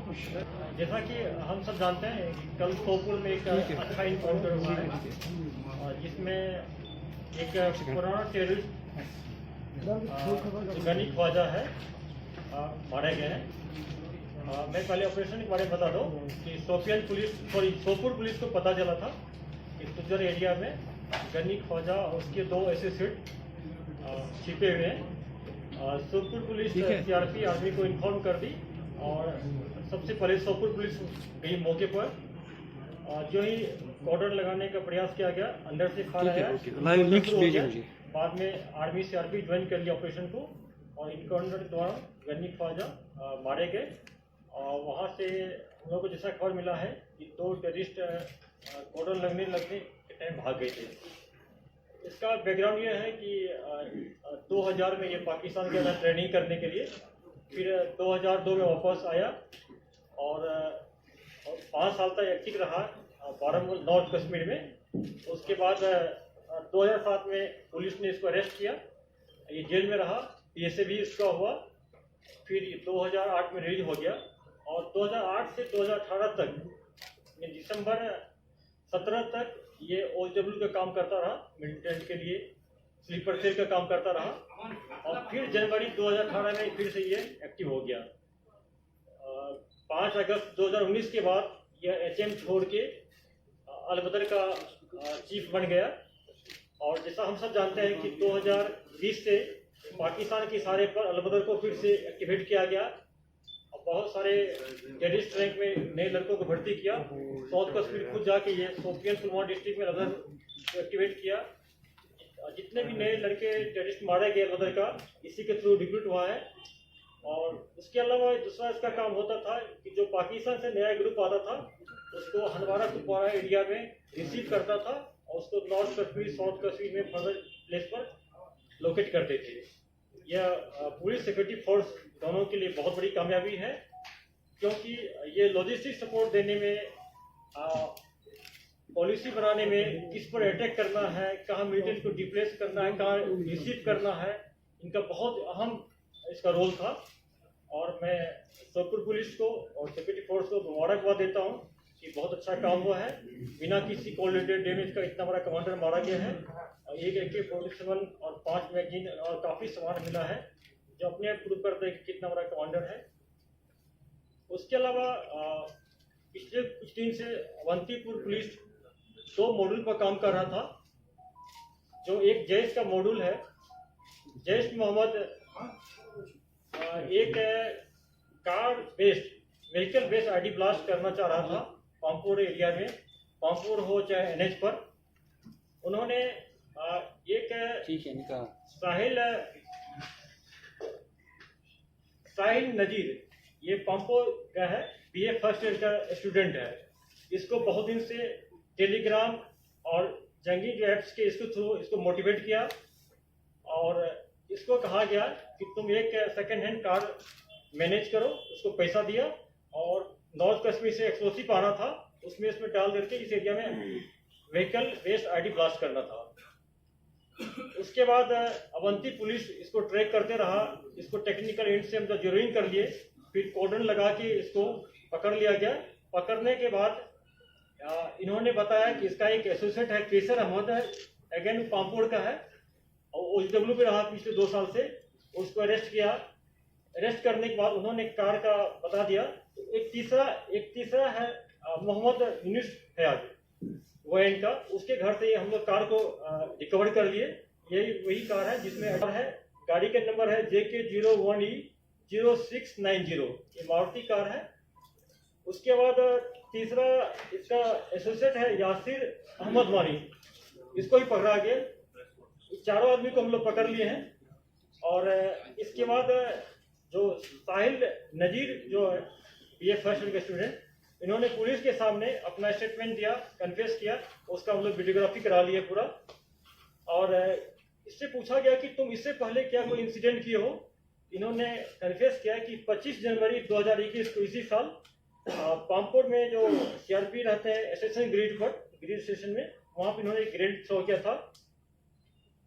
जैसा कि हम सब जानते हैं कि कल सोपुर में एक अच्छा इनकाउंटर हुआ है और जिसमें एक पुराना टेररिस्ट गनी ख्वाजा है मारे गए हैं। मैं पहले ऑपरेशन के बारे में बता दूं कि सोपुर पुलिस को पता चला था कि तुजर एरिया में गनी ख्वाजा और उसके 2 एसोसिएट छिपे हुए हैं। सोपुर पुलिस सीआरपी आर्मी को इन्फॉर्म कर दी और सबसे पहले सोपुर पुलिस गई मौके पर। जो ही कॉर्डर लगाने का प्रयास किया गया, अंदर से फायर आया। बाद में आर्मी सीआरपी ज्वाइन कर लिया ऑपरेशन को और इनकाउंटर के द्वारा गनी ख्वाजा मारे गए। और वहाँ से हम लोग को जैसा खबर मिला है कि 2 टेररिस्ट कॉर्डर लगने के टाइम भाग गए थे। इसका बैकग्राउंड ये है कि 2000 में ये पाकिस्तान के अंदर ट्रेनिंग करने के लिए, फिर 2002 में वापस आया और 5 साल तक एक्टिव रहा बारामूला नॉर्थ कश्मीर में। उसके बाद 2007 में पुलिस ने इसको अरेस्ट किया, ये जेल में रहा, पीएसए भी इसका हुआ। फिर 2008 में रिलीज हो गया और 2008 से 2018 तक दिसंबर 17 तक ये OHW का काम करता रहा, मिलिटेंट के लिए स्लीपर सेल का काम करता रहा। और फिर जनवरी 2018 में फिर से ये एक्टिव हो गया। 5 अगस्त 2019 के बाद यह HM छोड़ के अलबदर का चीफ बन गया। और जैसा हम सब जानते हैं कि 2020 से पाकिस्तान के इशारे पर अलबदर को फिर से एक्टिवेट किया गया और बहुत सारे टेररिस्ट रैंक में नए लड़कों को भर्ती किया। साउथ कश्मीर खुद जाके ये शोपियान पुलवामा डिस्ट्रिक्ट में अलबदर को एक्टिवेट किया। जितने भी नए लड़के टेररिस्ट मारे गए अलबदर का, इसी के थ्रू रिक्रूट हुआ है। और उसके अलावा दूसरा इसका काम होता था कि जो पाकिस्तान से नया ग्रुप आता था उसको हंदवारा कुपवारा एरिया में रिसीव करता था और उसको नॉर्थ कश्मीर साउथ कश्मीर में फर्दर प्लेस पर लोकेट करते थे। यह पुलिस सिक्योरिटी फोर्स दोनों के लिए बहुत बड़ी कामयाबी है, क्योंकि ये लॉजिस्टिक सपोर्ट देने में, पॉलिसी बनाने में, किस पर अटैक करना है, कहाँ मिलिटेंट को डिप्लेस करना है, कहाँ रिसीव करना है, इनका बहुत अहम इसका रोल था। और मैं सोपुर पुलिस को और सिक्योरिटी फोर्स को मुबारकबाद देता हूँ कि बहुत अच्छा काम हुआ है। बिना किसी कोलिडेड डैमेज का इतना बड़ा कमांडर मारा गया है और एक AK-47 और 5 मैगजीन और काफ़ी सामान मिला है, जो अपने आप प्रूव करता है कि कितना बड़ा कमांडर है। उसके अलावा पिछले कुछ दिन से अवंतीपुर पुलिस 2 मॉड्यूल पर काम कर रहा था। जो एक जैश का मॉड्यूल है, जैश मोहम्मद एक car based vehicle based ID blast करना चाह रहा था पामपुर एरिया में, पामपुर हो चाहे NH पर। उन्होंने एक साहिल नजीर, ये पामपुर का है, BA फर्स्ट ईयर का स्टूडेंट है। इसको बहुत दिन से टेलीग्राम और जंगी जो ऐप्स के इसके थ्रू इसको मोटिवेट किया और इसको कहा गया कि तुम एक सेकेंड हैंड कार मैनेज करो। उसको पैसा दिया और नॉर्थ कश्मीर से एक्सप्लोसिव आना था, उसमें इसमें डाल करके इस एरिया में व्हीकल बेस्ड ID ब्लास्ट करना था। उसके बाद अवंती पुलिस इसको ट्रैक करते रहा, इसको टेक्निकल एंड से हम जेरोइंग कर लिए, फिर कॉर्डन लगा के इसको पकड़ लिया गया। पकड़ने के बाद इन्होंने बताया कि इसका एक एसोसिएट है, केसर अहमद है, अगेन पामपुर का है और OHW पे रहा पिछले 2 साल से। उसको अरेस्ट किया। अरेस्ट करने के बाद उन्होंने कार का बता दिया। एक तीसरा है मोहम्मद यूनिस फयाज, वो इनका, उसके घर से हम लोग कार को रिकवर कर लिए। यही वही कार है जिसमें है, गाड़ी का नंबर है JK01E0690, ये मारुति कार है। उसके बाद तीसरा इसका एसोसिएट है यासिर अहमद वानी, इसको भी पकड़ा गया। 4 आदमी को हम लोग पकड़ लिए हैं। और इसके बाद जो साहिल नजीर जो है BA फर्स्ट ईयर के स्टूडेंट, इन्होंने पुलिस के सामने अपना स्टेटमेंट दिया, कन्फेस किया, उसका हम लोग वीडियोग्राफी करा लिए पूरा। और इससे पूछा गया कि तुम इससे पहले क्या कोई इंसिडेंट किए हो। इन्होंने कन्फेस किया कि 25 जनवरी 2021 को इसी साल पामपुर में जो CRP रहते हैं स्टेशन ग्रिड स्टेशन में, वहाँ पर इन्होंने ग्रेनेड थ्रो किया था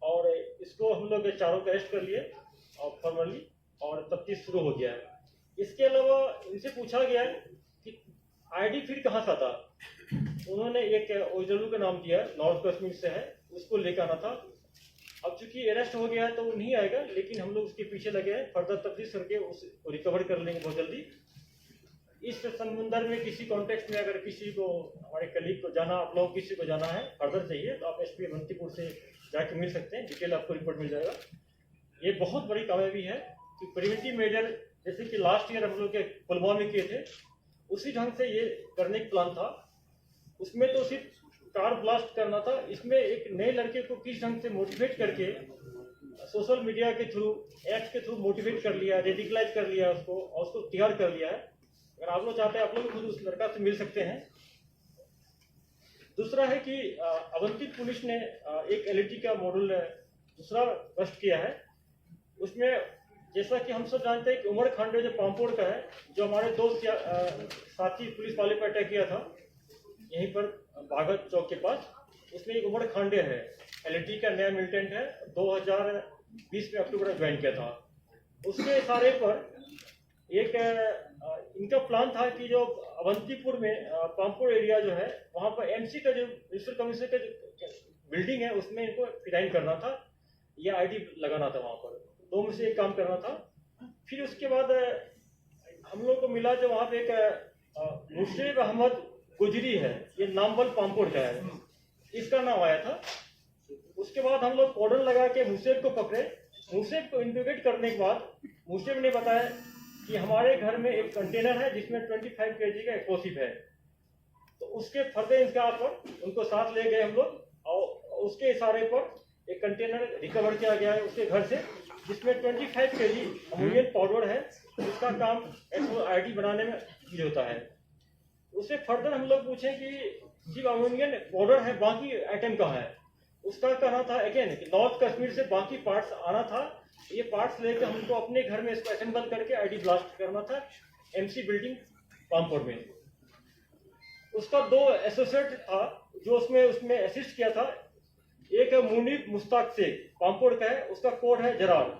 और इसको हम लोग 4 को अरेस्ट कर लिए और फॉर्मली, और तफ्तीश शुरू हो गया है। इसके अलावा उनसे पूछा गया कि आईडी फिर कहाँ से था। उन्होंने एक ओजलू का नाम दिया, नॉर्थ कश्मीर से है, उसको लेकर आना था। अब चूंकि अरेस्ट हो गया है तो वो नहीं आएगा, लेकिन हम लोग उसके पीछे लगे हैं, फर्दर तफ्तीश करके उसको रिकवर कर लेंगे बहुत जल्दी। इस संबंध में किसी कॉन्टेक्स्ट में अगर किसी को, हमारे कलीग को जाना, आप लोग किसी को जाना है, फर्दर चाहिए, तो आप एसपी अवंतीपुर से जाके मिल सकते हैं, डिटेल आपको रिपोर्ट मिल जाएगा। ये बहुत बड़ी कामयाबी है कि प्रिवेंटिव मेजर जैसे कि लास्ट ईयर हम लोग के पुलवामा में किए थे, उसी ढंग से ये करने का प्लान था। उसमें तो सिर्फ कार ब्लास्ट करना था, इसमें एक नए लड़के को किस ढंग से मोटिवेट करके सोशल मीडिया के थ्रू, एप्स के थ्रू मोटिवेट कर लिया, रेडिकलाइज कर लिया उसको, और उसको तैयार कर लिया है। अगर आप लोग चाहते हैं, आप लोग खुद उस लड़का से मिल सकते हैं। दूसरा है कि अवंतीपुर पुलिस ने एक एलईडी का मॉडल दूसरा बस्ट किया है। उसमें जैसा कि हम सब जानते हैं कि उमर खांडे जो पामपोड़ का है, जो हमारे दोस्त साथी पुलिस वाले पर अटैक किया था यहीं पर बागत चौक के पास, उसमें एक उमर खांडे है, एलईडी का नया मिलिटेंट है, 2020 में अक्टूबर में ज्वाइन किया था। उसके इशारे पर एक इनका प्लान था कि जो अवंतीपुर में पामपुर एरिया जो है, वहाँ पर एमसी का जो म्युनिसिपल कमीशन का जो बिल्डिंग है, उसमें इनको फिराइन करना था या आईडी लगाना था। वहाँ पर दो में से एक काम करना था। फिर उसके बाद हम लोग को मिला जो वहाँ पे एक मुर्शिद अहमद गुजरी है, ये नामवल पामपुर का है, इसका नाम आया था। उसके बाद हम लोग कॉर्डन लगा के मुर्शिद को पकड़े। मुर्शिद को इन्वेस्टिगेट करने के बाद मुर्शिद ने बताया कि हमारे घर में एक कंटेनर है जिसमें 25 kg का एक्सप्लोसिव है। तो उसके फर्दर इंतजार पर उनको साथ ले गए हम लोग, और उसके इशारे पर एक कंटेनर रिकवर किया गया है उसके घर से, जिसमें 25 kg अमोनियम पाउडर है, जिसका काम आईडी बनाने में यूज होता है। उससे फर्दर हम लोग पूछे कि सिर्फ अमोनियम पाउडर है, बाकी आइटम कहाँ है। उसका कहना था अगेन कि नॉर्थ कश्मीर से बाकी पार्ट्स आना था, ये पार्ट्स लेकर हमको अपने घर में इसको असेंबल करके आईडी ब्लास्ट करना था एमसी बिल्डिंग पामपुर में। उसका 2 एसोसिएट था जो उसमें असिस्ट किया था। एक है मुनीब मुश्ताक शेख, पामपुर का है, उसका कोड है जरार,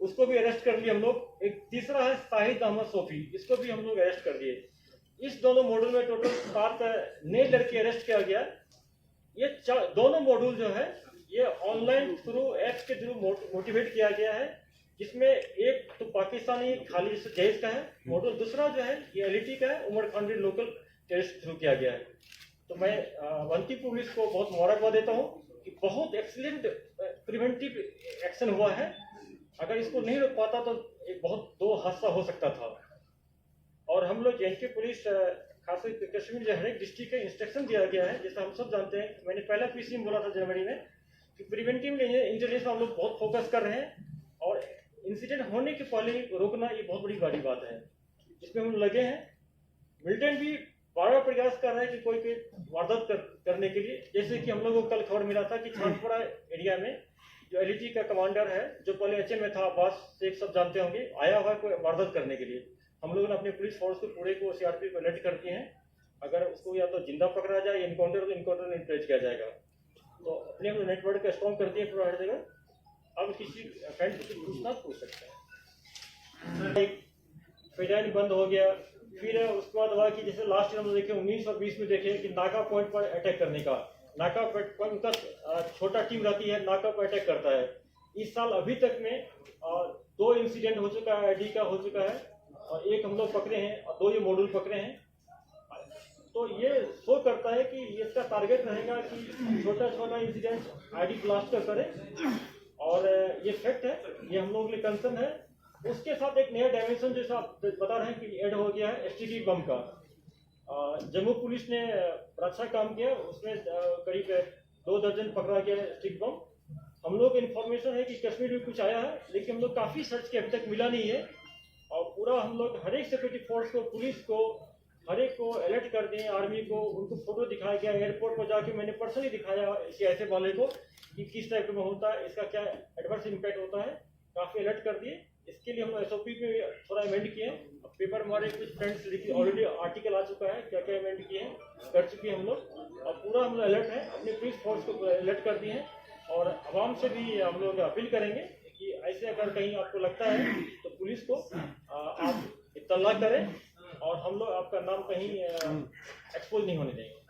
उसको भी अरेस्ट कर लिए हम लोग। एक तीसरा है शाहिद अहमद सोफी, इसको भी हम लोग अरेस्ट कर लिए। इस दोनों मॉड्यूल में टोटल 7 नए लड़के अरेस्ट किया गया। ये दोनों मॉड्यूल जो है ये ऑनलाइन थ्रू एप्स के थ्रू मोटिवेट किया गया है, जिसमें एक तो पाकिस्तानी खाली जैश का है मॉडल, दूसरा जो है ये एलईटी का है, Umar Khande local test through किया गया है। तो मैं अवंतीपुर पुलिस को बहुत मुबारकबाद देता हूँ कि बहुत एक्सीलेंट प्रिवेंटिव एक्शन हुआ है। अगर इसको नहीं रोक पाता तो एक बहुत 2 हादसा हो सकता था। और हम लोग जेएनके पुलिस खासकर कश्मीर जो हर एक डिस्ट्रिक्ट का इंस्ट्रक्शन दिया गया है, जैसा हम सब जानते हैं। मैंने पहला पीसी में बोला था जनवरी में कि प्रिवेंटिव इंटेलिजेंस हम लोग बहुत फोकस कर रहे हैं, और इंसिडेंट होने के पहले ही रोकना ये बहुत बड़ी बात है, जिसमें हम लगे हैं। मिलिटेंट भी बार प्रयास कर रहे हैं कि कोई वारदात करने के लिए। जैसे कि हम लोगों को कल खबर मिला था कि छानपुरा एरिया में जो एलईटी का कमांडर है, जो पहले एचएम में था, अब्बास शेख सब जानते होंगे, आया हुआ है कोई वारदात करने के लिए। हम लोगों ने अपने पुलिस फोर्स को पूरे को सीआरपी को अलर्ट कर दिए हैं। अगर उसको या तो जिंदा पकड़ा जाए या इनकाउंटर में इंट्रेज किया जाएगा। तो अपने हम नेटवर्क का स्ट्रॉन्ग कर दिए पूरा हर जगह। अब किसी फ्रेंड से पूछना पूछ सकते हैं। एक फिजाइन बंद हो गया। फिर उसके बाद हुआ कि जैसे लास्ट ईयर हम देखे 19 और 20 में देखे कि नाका पॉइंट पर अटैक करने का, नाका पॉइंट उनका छोटा टीम रहती है, नाका पर अटैक करता है। इस साल अभी तक में 2 इंसिडेंट हो चुका है, आईडी का हो चुका है, और एक हम लोग पकड़े हैं और 2 ये मॉड्यूल पकड़े हैं। तो ये शो करता है कि इसका टारगेट रहेगा कि छोटा इंसिडेंट आईडी ब्लास्ट कर करें, और ये फैक्ट है, ये हम लोगों के लिए कंसर्न है। उसके साथ एक नया डायमेंशन जैसा आप बता रहे हैं कि ऐड हो गया है एसटीडी बम का। जम्मू पुलिस ने अच्छा काम किया, उसमें करीब 2 दर्जन पकड़ा गया है स्टिक बम। हम लोग इन्फॉर्मेशन है कि कश्मीर में कुछ आया है, लेकिन हम लोग काफ़ी सर्च के अभी तक मिला नहीं है। और पूरा हम लोग हर एक सिक्योरिटी फोर्स को, पुलिस को, हर एक को अलर्ट कर दिए, आर्मी को, उनको फोटो दिखाया गया। एयरपोर्ट पर जाके मैंने पर्सनली दिखाया इसी ऐसे वाले को कि किस टाइप में होता है, इसका क्या एडवर्स इम्पैक्ट होता है, काफ़ी अलर्ट कर दिए। इसके लिए हम एसओपी में थोड़ा अमेंड किए हैं। पेपर हमारे कुछ फ्रेंड्स लिखी, ऑलरेडी आर्टिकल आ चुका है, क्या क्या अमेंड किए हैं, कर चुके हैं हम लोग। और पूरा हम लोग अलर्ट है, अपने पुलिस फोर्स को अलर्ट कर दिए हैं। और आवाम से भी हम लोग अपील करेंगे कि ऐसे अगर कहीं आपको लगता है तो पुलिस को आप इत्तला करें, और हम लोग आपका नाम कहीं एक्सपोज नहीं होने देंगे।